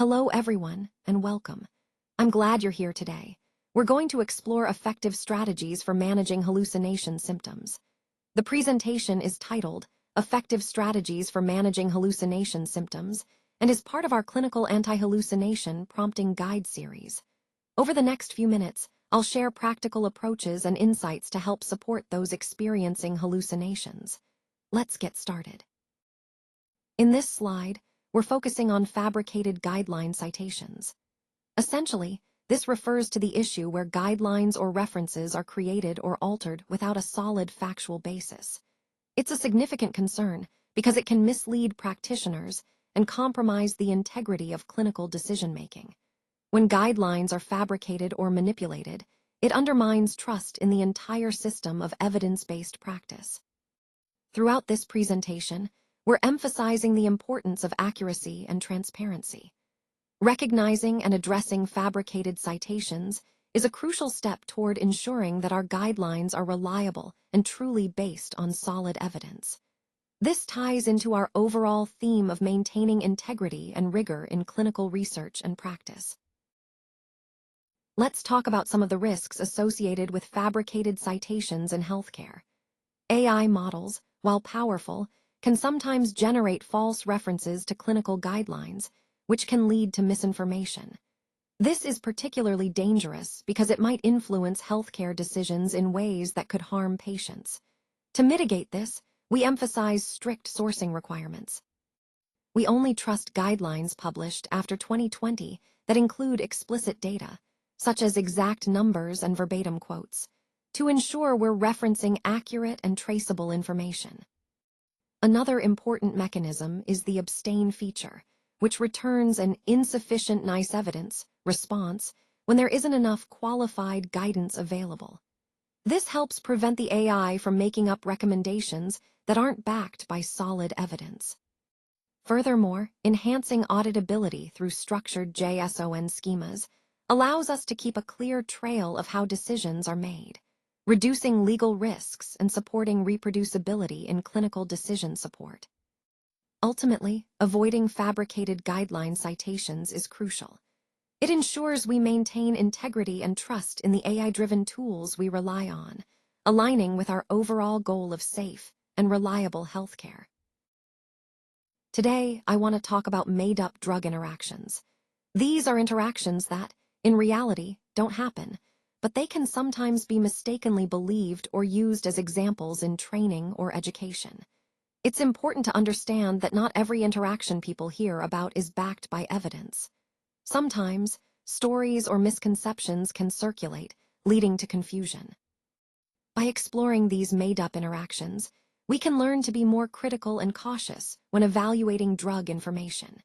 Hello everyone, and welcome. I'm glad you're here today. We're going to explore effective strategies for managing hallucination symptoms. The presentation is titled, Effective Strategies for Managing Hallucination Symptoms, and is part of our Clinical Anti-Hallucination Prompting Guide series. Over the next few minutes, I'll share practical approaches and insights to help support those experiencing hallucinations. Let's get started. In this slide, we're focusing on fabricated guideline citations. Essentially, this refers to the issue where guidelines or references are created or altered without a solid factual basis. It's a significant concern because it can mislead practitioners and compromise the integrity of clinical decision-making. When guidelines are fabricated or manipulated, it undermines trust in the entire system of evidence-based practice. Throughout this presentation, we're emphasizing the importance of accuracy and transparency. Recognizing and addressing fabricated citations is a crucial step toward ensuring that our guidelines are reliable and truly based on solid evidence. This ties into our overall theme of maintaining integrity and rigor in clinical research and practice. Let's talk about some of the risks associated with fabricated citations in healthcare. AI models, while powerful, can sometimes generate false references to clinical guidelines, which can lead to misinformation. This is particularly dangerous because it might influence healthcare decisions in ways that could harm patients. To mitigate this, we emphasize strict sourcing requirements. We only trust guidelines published after 2020 that include explicit data, such as exact numbers and verbatim quotes, to ensure we're referencing accurate and traceable information. Another important mechanism is the abstain feature, which returns an insufficient nice evidence response when there isn't enough qualified guidance available. This helps prevent the AI from making up recommendations that aren't backed by solid evidence. Furthermore, enhancing auditability through structured JSON schemas allows us to keep a clear trail of how decisions are made, reducing legal risks and supporting reproducibility in clinical decision support. Ultimately, avoiding fabricated guideline citations is crucial. It ensures we maintain integrity and trust in the AI-driven tools we rely on, aligning with our overall goal of safe and reliable healthcare. Today, I want to talk about made-up drug interactions. These are interactions that, in reality, don't happen, but they can sometimes be mistakenly believed or used as examples in training or education. It's important to understand that not every interaction people hear about is backed by evidence. Sometimes, stories or misconceptions can circulate, leading to confusion. By exploring these made-up interactions, we can learn to be more critical and cautious when evaluating drug information.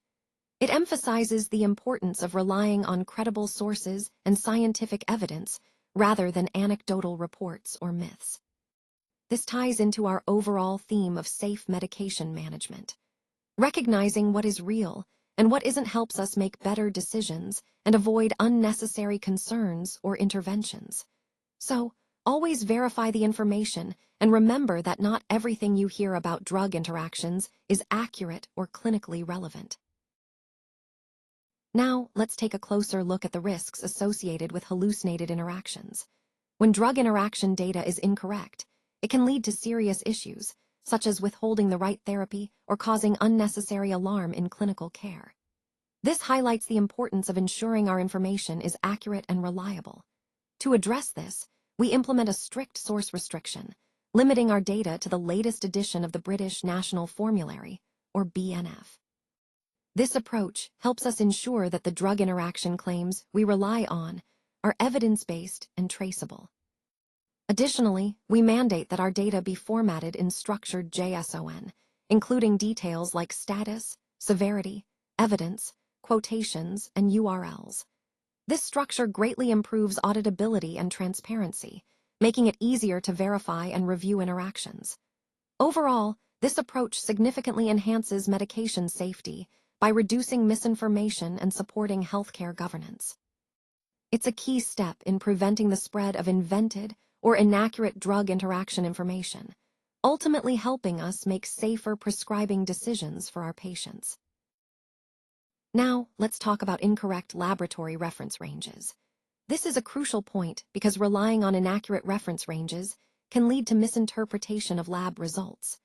It emphasizes the importance of relying on credible sources and scientific evidence rather than anecdotal reports or myths. This ties into our overall theme of safe medication management. Recognizing what is real and what isn't helps us make better decisions and avoid unnecessary concerns or interventions. So, always verify the information and remember that not everything you hear about drug interactions is accurate or clinically relevant. Now, let's take a closer look at the risks associated with hallucinated interactions. When drug interaction data is incorrect, it can lead to serious issues, such as withholding the right therapy or causing unnecessary alarm in clinical care. This highlights the importance of ensuring our information is accurate and reliable. To address this, we implement a strict source restriction, limiting our data to the latest edition of the British National Formulary, or BNF. This approach helps us ensure that the drug interaction claims we rely on are evidence-based and traceable. Additionally, we mandate that our data be formatted in structured JSON, including details like status, severity, evidence, quotations, and URLs. This structure greatly improves auditability and transparency, making it easier to verify and review interactions. Overall, this approach significantly enhances medication safety by reducing misinformation and supporting healthcare governance. It's a key step in preventing the spread of invented or inaccurate drug interaction information, ultimately helping us make safer prescribing decisions for our patients. Now, let's talk about incorrect laboratory reference ranges. This is a crucial point because relying on inaccurate reference ranges can lead to misinterpretation of lab results.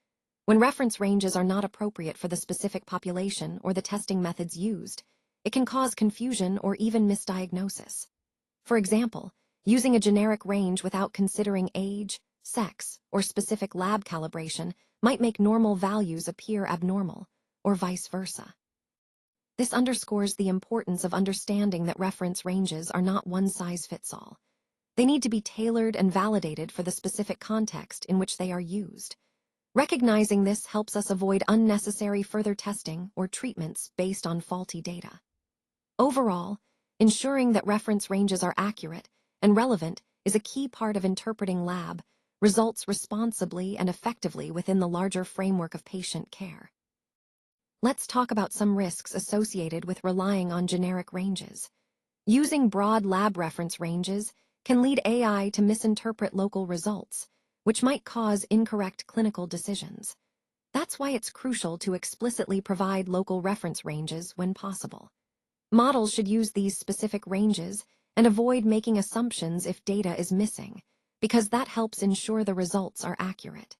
When reference ranges are not appropriate for the specific population or the testing methods used, it can cause confusion or even misdiagnosis. For example, using a generic range without considering age, sex, or specific lab calibration might make normal values appear abnormal, or vice versa. This underscores the importance of understanding that reference ranges are not one-size-fits-all. They need to be tailored and validated for the specific context in which they are used. Recognizing this helps us avoid unnecessary further testing or treatments based on faulty data. Overall, ensuring that reference ranges are accurate and relevant is a key part of interpreting lab results responsibly and effectively within the larger framework of patient care. Let's talk about some risks associated with relying on generic ranges. Using broad lab reference ranges can lead AI to misinterpret local results, which might cause incorrect clinical decisions. That's why it's crucial to explicitly provide local reference ranges when possible. Models should use these specific ranges and avoid making assumptions if data is missing, because that helps ensure the results are accurate.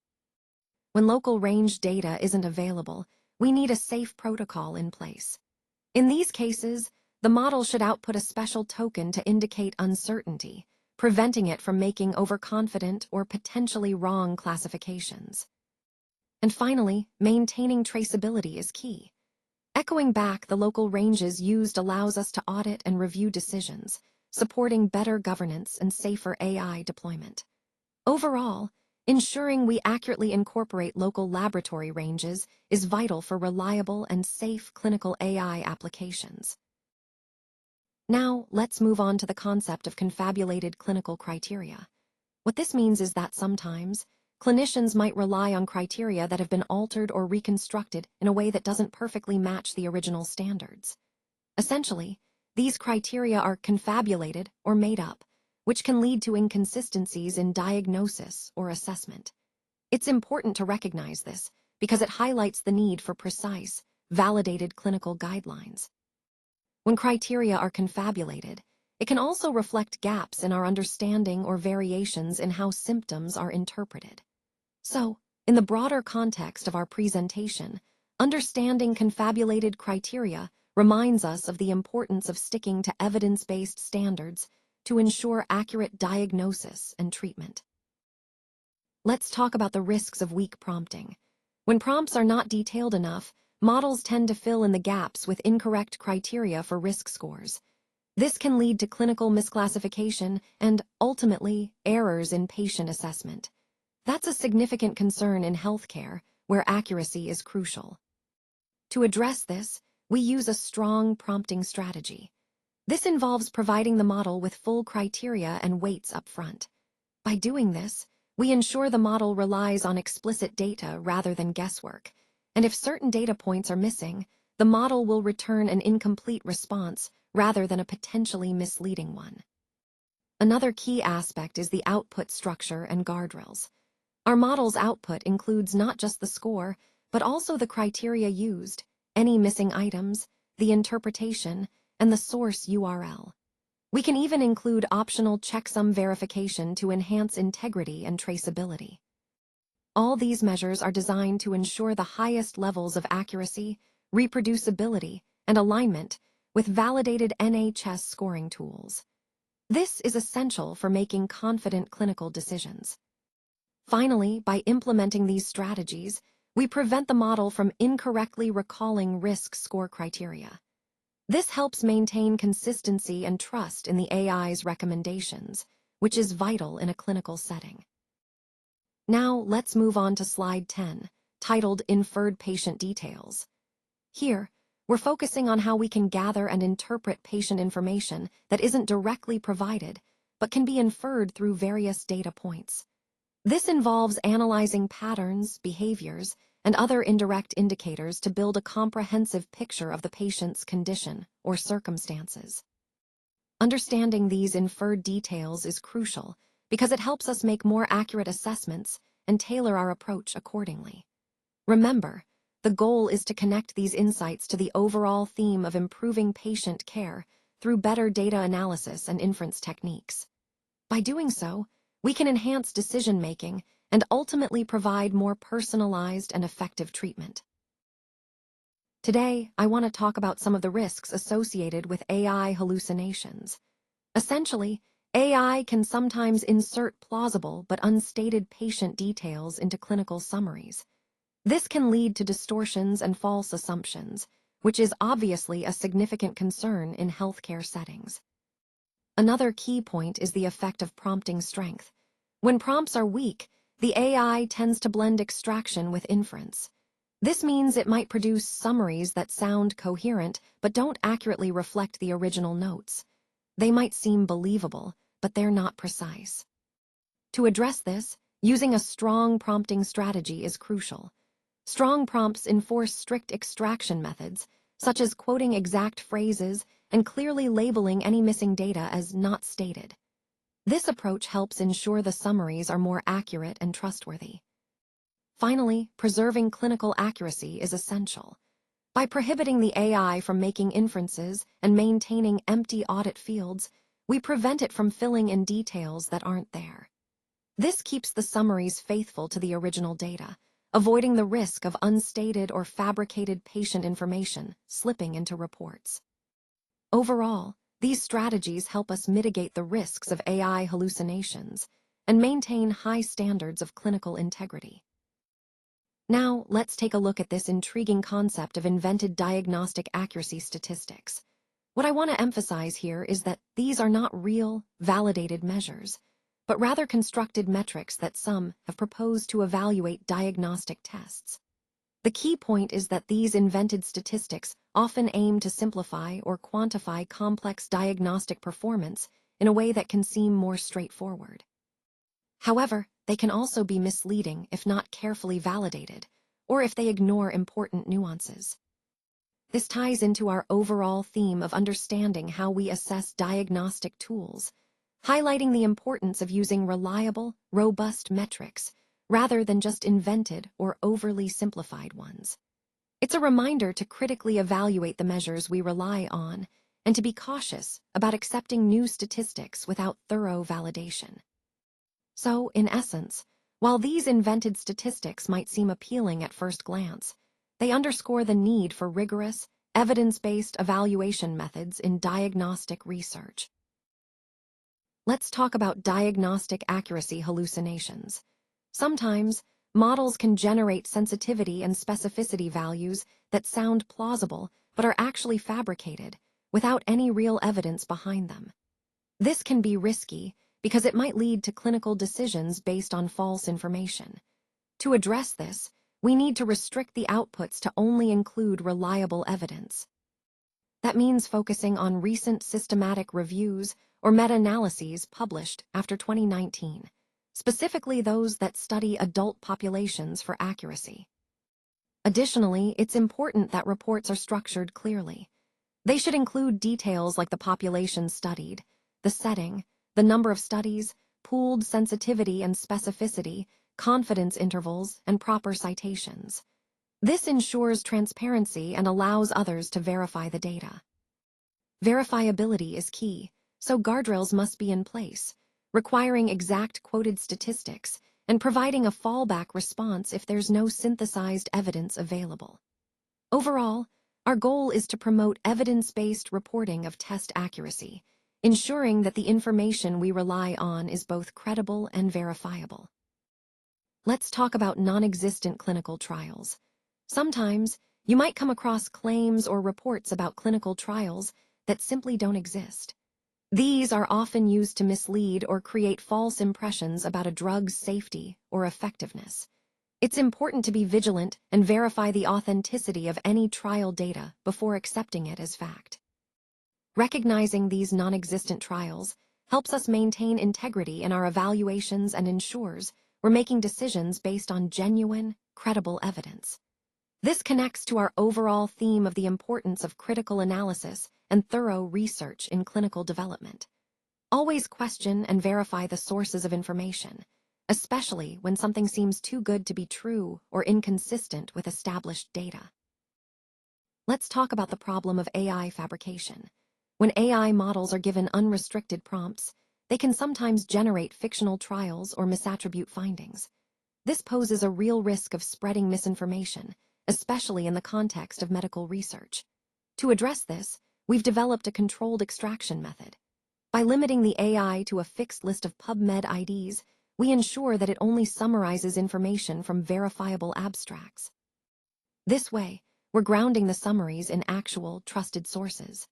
When local range data isn't available, we need a safe protocol in place. In these cases, the model should output a special token to indicate uncertainty, preventing it from making overconfident or potentially wrong classifications. And finally, maintaining traceability is key. Echoing back the local ranges used allows us to audit and review decisions, supporting better governance and safer AI deployment. Overall, ensuring we accurately incorporate local laboratory ranges is vital for reliable and safe clinical AI applications. Now, let's move on to the concept of confabulated clinical criteria. What this means is that sometimes, clinicians might rely on criteria that have been altered or reconstructed in a way that doesn't perfectly match the original standards. Essentially, these criteria are confabulated or made up, which can lead to inconsistencies in diagnosis or assessment. It's important to recognize this because it highlights the need for precise, validated clinical guidelines. When criteria are confabulated, it can also reflect gaps in our understanding or variations in how symptoms are interpreted. So, in the broader context of our presentation, understanding confabulated criteria reminds us of the importance of sticking to evidence-based standards to ensure accurate diagnosis and treatment. Let's talk about the risks of weak prompting. When prompts are not detailed enough, models tend to fill in the gaps with incorrect criteria for risk scores. This can lead to clinical misclassification and, ultimately, errors in patient assessment. That's a significant concern in healthcare, where accuracy is crucial. To address this, we use a strong prompting strategy. This involves providing the model with full criteria and weights up front. By doing this, we ensure the model relies on explicit data rather than guesswork, and if certain data points are missing, the model will return an incomplete response rather than a potentially misleading one. Another key aspect is the output structure and guardrails. Our model's output includes not just the score, but also the criteria used, any missing items, the interpretation, and the source URL. We can even include optional checksum verification to enhance integrity and traceability. All these measures are designed to ensure the highest levels of accuracy, reproducibility, and alignment with validated NHS scoring tools. This is essential for making confident clinical decisions. Finally, by implementing these strategies, we prevent the model from incorrectly recalling risk score criteria. This helps maintain consistency and trust in the AI's recommendations, which is vital in a clinical setting. Now, let's move on to slide 10, titled Inferred Patient Details. Here, we're focusing on how we can gather and interpret patient information that isn't directly provided, but can be inferred through various data points. This involves analyzing patterns, behaviors, and other indirect indicators to build a comprehensive picture of the patient's condition or circumstances. Understanding these inferred details is crucial because it helps us make more accurate assessments and tailor our approach accordingly. Remember, the goal is to connect these insights to the overall theme of improving patient care through better data analysis and inference techniques. By doing so, we can enhance decision-making and ultimately provide more personalized and effective treatment. Today, I want to talk about some of the risks associated with AI hallucinations. Essentially, AI can sometimes insert plausible but unstated patient details into clinical summaries. This can lead to distortions and false assumptions, which is obviously a significant concern in healthcare settings. Another key point is the effect of prompting strength. When prompts are weak, the AI tends to blend extraction with inference. This means it might produce summaries that sound coherent but don't accurately reflect the original notes. They might seem believable, but they're not precise. To address this, using a strong prompting strategy is crucial. Strong prompts enforce strict extraction methods, such as quoting exact phrases and clearly labeling any missing data as not stated. This approach helps ensure the summaries are more accurate and trustworthy. Finally, preserving clinical accuracy is essential. By prohibiting the AI from making inferences and maintaining empty audit fields, we prevent it from filling in details that aren't there. This keeps the summaries faithful to the original data, avoiding the risk of unstated or fabricated patient information slipping into reports. Overall, these strategies help us mitigate the risks of AI hallucinations and maintain high standards of clinical integrity. Now, let's take a look at this intriguing concept of invented diagnostic accuracy statistics. What I want to emphasize here is that these are not real, validated measures, but rather constructed metrics that some have proposed to evaluate diagnostic tests. The key point is that these invented statistics often aim to simplify or quantify complex diagnostic performance in a way that can seem more straightforward. However, they can also be misleading if not carefully validated, or if they ignore important nuances. This ties into our overall theme of understanding how we assess diagnostic tools, highlighting the importance of using reliable, robust metrics rather than just invented or overly simplified ones. It's a reminder to critically evaluate the measures we rely on and to be cautious about accepting new statistics without thorough validation. So, in essence, while these invented statistics might seem appealing at first glance, they underscore the need for rigorous, evidence-based evaluation methods in diagnostic research. Let's talk about diagnostic accuracy hallucinations. Sometimes, models can generate sensitivity and specificity values that sound plausible but are actually fabricated, without any real evidence behind them. This can be risky because it might lead to clinical decisions based on false information. To address this, we need to restrict the outputs to only include reliable evidence. That means focusing on recent systematic reviews or meta-analyses published after 2019, specifically those that study adult populations for accuracy. Additionally, it's important that reports are structured clearly. They should include details like the population studied, the setting, the number of studies, pooled sensitivity and specificity, confidence intervals, and proper citations. This ensures transparency and allows others to verify the data. Verifiability is key, so guardrails must be in place, requiring exact quoted statistics and providing a fallback response if there's no synthesized evidence available. Overall, our goal is to promote evidence-based reporting of test accuracy, ensuring that the information we rely on is both credible and verifiable. Let's talk about non-existent clinical trials. Sometimes, you might come across claims or reports about clinical trials that simply don't exist. These are often used to mislead or create false impressions about a drug's safety or effectiveness. It's important to be vigilant and verify the authenticity of any trial data before accepting it as fact. Recognizing these non-existent trials helps us maintain integrity in our evaluations and ensures we're making decisions based on genuine, credible evidence. This connects to our overall theme of the importance of critical analysis and thorough research in clinical development. Always question and verify the sources of information, especially when something seems too good to be true or inconsistent with established data. Let's talk about the problem of AI fabrication. When AI models are given unrestricted prompts, they can sometimes generate fictional trials or misattribute findings. This poses a real risk of spreading misinformation, especially in the context of medical research. To address this, we've developed a controlled extraction method. By limiting the AI to a fixed list of PubMed IDs, we ensure that it only summarizes information from verifiable abstracts. This way, we're grounding the summaries in actual, trusted sources.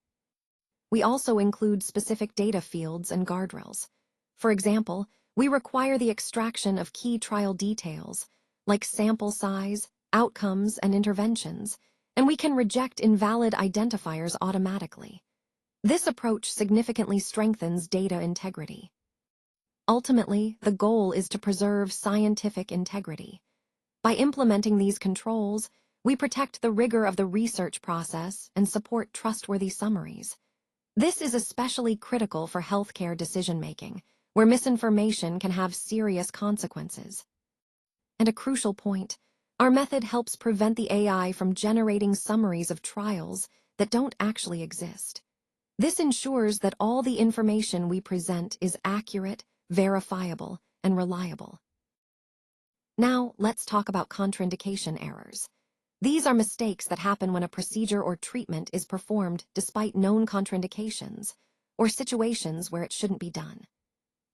We also include specific data fields and guardrails. For example, we require the extraction of key trial details, like sample size, outcomes, and interventions, and we can reject invalid identifiers automatically. This approach significantly strengthens data integrity. Ultimately, the goal is to preserve scientific integrity. By implementing these controls, we protect the rigor of the research process and support trustworthy summaries. This is especially critical for healthcare decision-making, where misinformation can have serious consequences. And a crucial point, our method helps prevent the AI from generating summaries of trials that don't actually exist. This ensures that all the information we present is accurate, verifiable, and reliable. Now, let's talk about contraindication errors. These are mistakes that happen when a procedure or treatment is performed despite known contraindications, or situations where it shouldn't be done.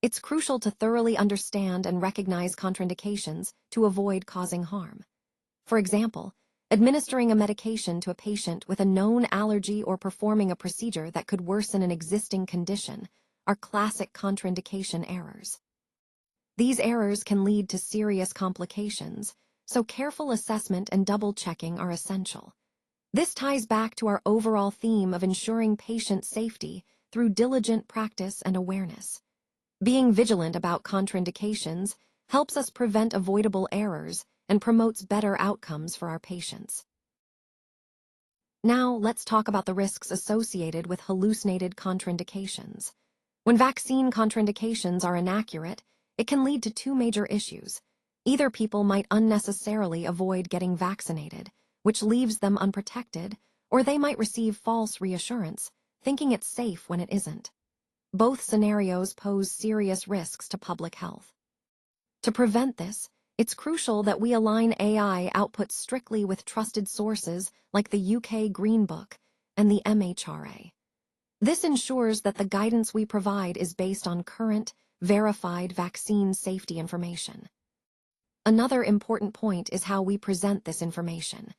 It's crucial to thoroughly understand and recognize contraindications to avoid causing harm. For example, administering a medication to a patient with a known allergy or performing a procedure that could worsen an existing condition are classic contraindication errors. These errors can lead to serious complications, so careful assessment and double-checking are essential. This ties back to our overall theme of ensuring patient safety through diligent practice and awareness. Being vigilant about contraindications helps us prevent avoidable errors and promotes better outcomes for our patients. Now, let's talk about the risks associated with hallucinated contraindications. When vaccine contraindications are inaccurate, it can lead to two major issues. Either people might unnecessarily avoid getting vaccinated, which leaves them unprotected, or they might receive false reassurance, thinking it's safe when it isn't. Both scenarios pose serious risks to public health. To prevent this, it's crucial that we align AI output strictly with trusted sources like the UK Green Book and the MHRA. This ensures that the guidance we provide is based on current, verified vaccine safety information. Another important point is how we present this information.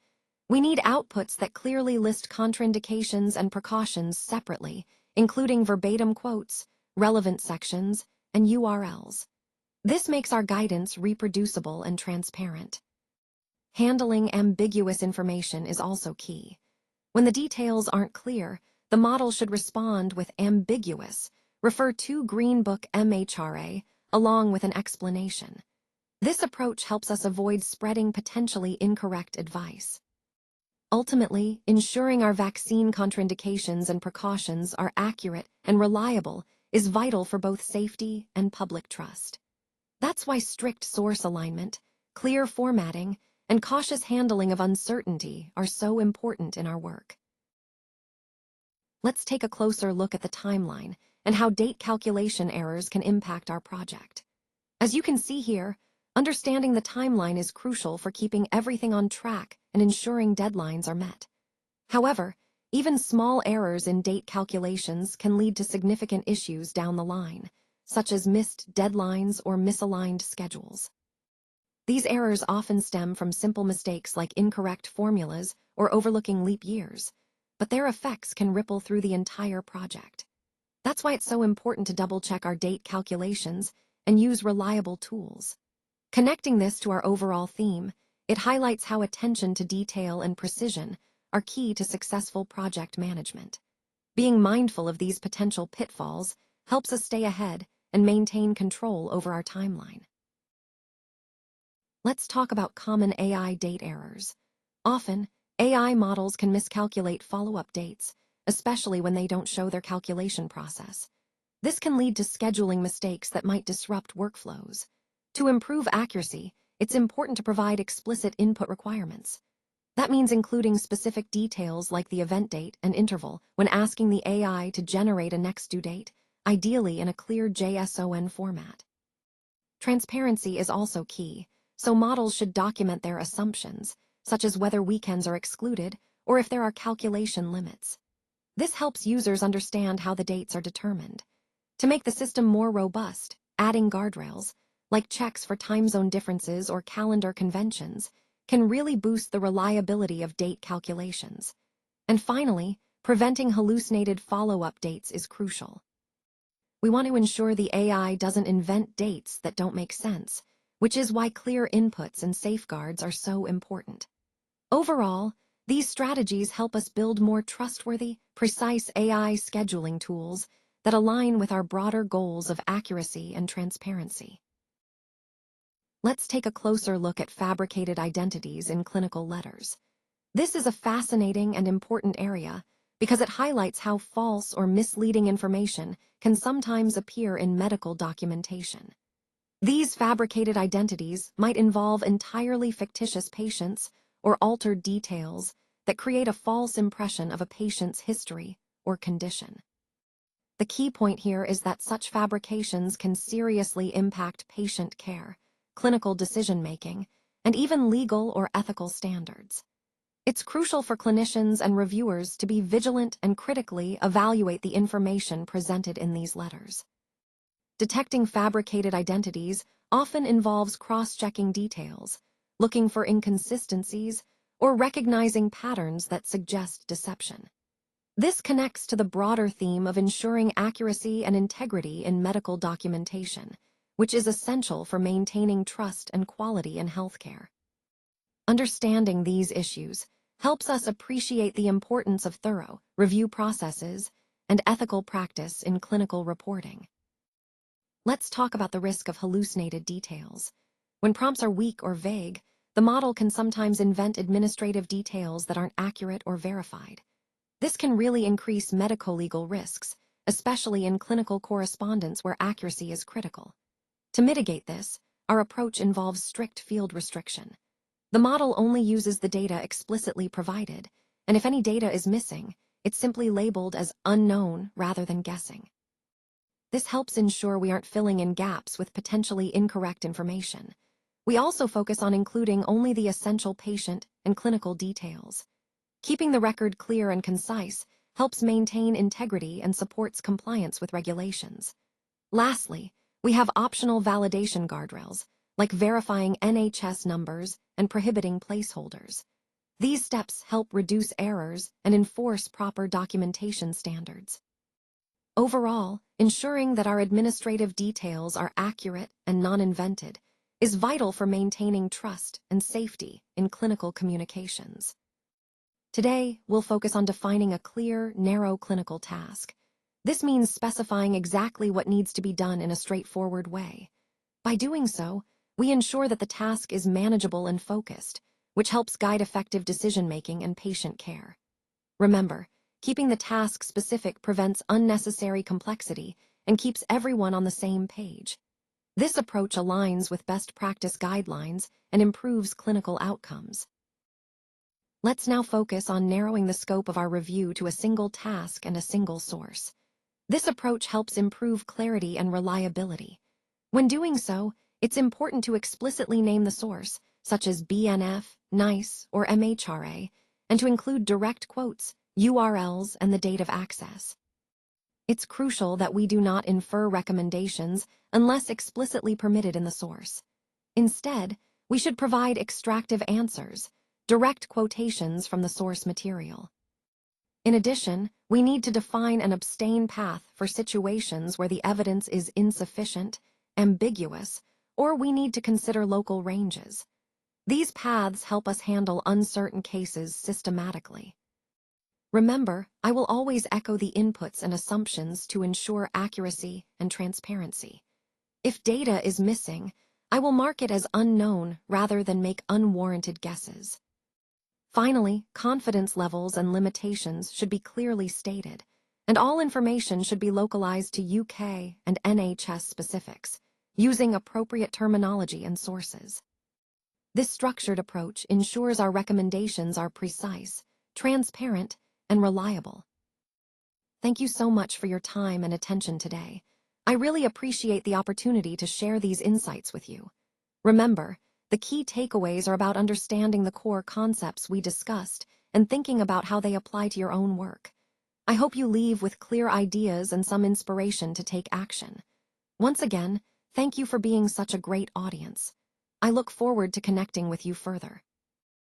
We need outputs that clearly list contraindications and precautions separately, including verbatim quotes, relevant sections, and URLs. This makes our guidance reproducible and transparent. Handling ambiguous information is also key. When the details aren't clear, the model should respond with ambiguous, refer to Green Book MHRA, along with an explanation. This approach helps us avoid spreading potentially incorrect advice. Ultimately, ensuring our vaccine contraindications and precautions are accurate and reliable is vital for both safety and public trust. That's why strict source alignment, clear formatting, and cautious handling of uncertainty are so important in our work. Let's take a closer look at the timeline and how date calculation errors can impact our project. As you can see here, understanding the timeline is crucial for keeping everything on track and ensuring deadlines are met. However, even small errors in date calculations can lead to significant issues down the line, such as missed deadlines or misaligned schedules. These errors often stem from simple mistakes like incorrect formulas or overlooking leap years, but their effects can ripple through the entire project. That's why it's so important to double-check our date calculations and use reliable tools. Connecting this to our overall theme, it highlights how attention to detail and precision are key to successful project management. Being mindful of these potential pitfalls helps us stay ahead and maintain control over our timeline. Let's talk about common AI date errors. Often, AI models can miscalculate follow-up dates, especially when they don't show their calculation process. This can lead to scheduling mistakes that might disrupt workflows. To improve accuracy, it's important to provide explicit input requirements. That means including specific details like the event date and interval when asking the AI to generate a next due date, ideally in a clear JSON format. Transparency is also key, so models should document their assumptions, such as whether weekends are excluded or if there are calculation limits. This helps users understand how the dates are determined. To make the system more robust, adding guardrails, like checks for time zone differences or calendar conventions, can really boost the reliability of date calculations. And finally, preventing hallucinated follow-up dates is crucial. We want to ensure the AI doesn't invent dates that don't make sense, which is why clear inputs and safeguards are so important. Overall, these strategies help us build more trustworthy, precise AI scheduling tools that align with our broader goals of accuracy and transparency. Let's take a closer look at fabricated identities in clinical letters. This is a fascinating and important area because it highlights how false or misleading information can sometimes appear in medical documentation. These fabricated identities might involve entirely fictitious patients or altered details that create a false impression of a patient's history or condition. The key point here is that such fabrications can seriously impact patient care, clinical decision-making, and even legal or ethical standards. It's crucial for clinicians and reviewers to be vigilant and critically evaluate the information presented in these letters. Detecting fabricated identities often involves cross-checking details, looking for inconsistencies, or recognizing patterns that suggest deception. This connects to the broader theme of ensuring accuracy and integrity in medical documentation, which is essential for maintaining trust and quality in healthcare. Understanding these issues helps us appreciate the importance of thorough review processes and ethical practice in clinical reporting. Let's talk about the risk of hallucinated details. When prompts are weak or vague, the model can sometimes invent administrative details that aren't accurate or verified. This can really increase medico-legal risks, especially in clinical correspondence where accuracy is critical. To mitigate this, our approach involves strict field restriction. The model only uses the data explicitly provided, and if any data is missing, it's simply labeled as unknown rather than guessing. This helps ensure we aren't filling in gaps with potentially incorrect information. We also focus on including only the essential patient and clinical details. Keeping the record clear and concise helps maintain integrity and supports compliance with regulations. Lastly, we have optional validation guardrails, like verifying NHS numbers and prohibiting placeholders. These steps help reduce errors and enforce proper documentation standards. Overall, ensuring that our administrative details are accurate and non-invented is vital for maintaining trust and safety in clinical communications. Today, we'll focus on defining a clear, narrow clinical task. This means specifying exactly what needs to be done in a straightforward way. By doing so, we ensure that the task is manageable and focused, which helps guide effective decision-making and patient care. Remember, keeping the task specific prevents unnecessary complexity and keeps everyone on the same page. This approach aligns with best practice guidelines and improves clinical outcomes. Let's now focus on narrowing the scope of our review to a single task and a single source. This approach helps improve clarity and reliability. When doing so, it's important to explicitly name the source, such as BNF, NICE, or MHRA, and to include direct quotes, URLs, and the date of access. It's crucial that we do not infer recommendations unless explicitly permitted in the source. Instead, we should provide extractive answers, direct quotations from the source material. In addition, we need to define an abstain path for situations where the evidence is insufficient, ambiguous, or we need to consider local ranges. These paths help us handle uncertain cases systematically. Remember, I will always echo the inputs and assumptions to ensure accuracy and transparency. If data is missing, I will mark it as unknown rather than make unwarranted guesses. Finally, confidence levels and limitations should be clearly stated, and all information should be localized to UK and NHS specifics. using appropriate terminology and sources. This structured approach ensures our recommendations are precise, transparent, and reliable. Thank you so much for your time and attention today. I really appreciate the opportunity to share these insights with you. Remember, the key takeaways are about understanding the core concepts we discussed and thinking about how they apply to your own work. I hope you leave with clear ideas and some inspiration to take action. Once again, thank you for being such a great audience. I look forward to connecting with you further.